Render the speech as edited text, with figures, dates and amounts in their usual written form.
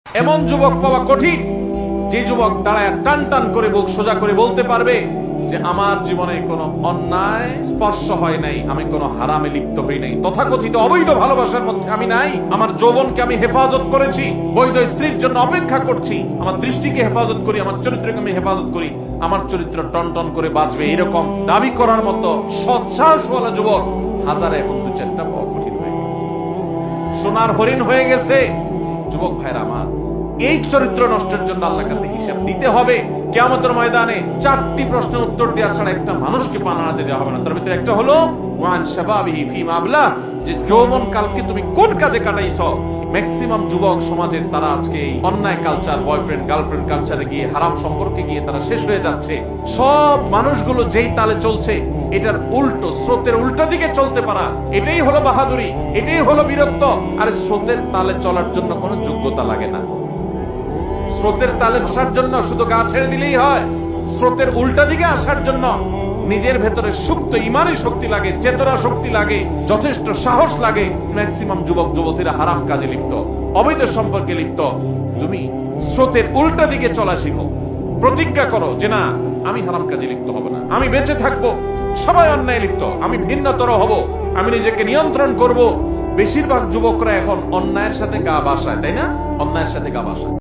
এমন যুবক পাওয়া কঠিন, যে যুবক দাঁড়ায় টান টান করে বুক সোজা করে বলতে পারবে যে আমার জীবনে কোনো অন্যায় স্পর্শ হয় নাই, আমি কোনো হারামে লিপ্ত হই নাই, তথাকথিত অবৈধ ভালোবাসার মধ্যে আমি নাই, আমার যৌবনকে আমি হেফাজত করেছি, বৈধ স্ত্রীর জন্য অপেক্ষা করছি, আমার দৃষ্টিকে হেফাজত করি, আমার চরিত্রকে আমি হেফাজত করি, আমার চরিত্র টন টন করে বাঁচবে, এরকম দাবি করার মতো সৎসাহসওয়ালা যুবক হাজারে এখন দু চারটা পাওয়া কঠিন হয়ে গেছে, সোনার হরিণ হয়ে গেছে। যুবক ভাইরা আমার, এই চরিত্র নষ্টের জন্য আল্লাহর কাছে হিসাব দিতে হবে। কিয়ামতের ময়দানে চারটি প্রশ্নের উত্তর দেওয়া ছাড়া একটা মানুষকে পানাতে দেওয়া হবে না। তার ভিতরে একটা হলো ওয়ান শাবাবিহি ফিমা আবলা, যে যৌবন কালকে তুমি কোন কাজে কাটাইছো। ম্যাক্সিমাম যুবক সমাজের তারা আজকে এই অন্যায় কালচার, বয়ফ্রেন্ড গার্লফ্রেন্ড কালচারে গিয়ে, হারাম সম্পর্কে গিয়ে তারা শেষ হয়ে যাচ্ছে। সব মানুষগুলো যেই তালে চলছে, এটার উল্টো, স্রোতের উল্টা দিকে চলতে পারা, এটাই হলো বাহাদুরি, এটাই হলো বীরত্ব। আর স্রোতের তালে চলার জন্য কোনো যোগ্যতা লাগে না। স্রোতের তালে আসার জন্য শুধু গা ছেড়ে দিলেই হয়। স্রোতের উল্টা দিকে আসার জন্য নিজের ভেতরে সুপ্ত ইমানি শক্তি লাগে, চেতনা শক্তি লাগে, যথেষ্ট সাহস লাগে। ম্যাক্সিমাম যুবক যুবতীরা হারাম কাজে লিপ্ত, অবৈধ সম্পর্কে লিপ্ত। তুমি স্রোতের উল্টা দিকে চলা শিখো, প্রতিজ্ঞা করো যে না, আমি হারাম কাজে লিপ্ত হব না, আমি বেঁচে থাকবো। সবাই অন্যায় লিপ্ত, আমি ভিন্নতর হব, আমি নিজেকে নিয়ন্ত্রণ করব। বেশিরভাগ যুবকরা এখন অন্যায়ের সাথে গা ভাসায়, তাই না? অন্যায়ের সাথে গা ভাসায়।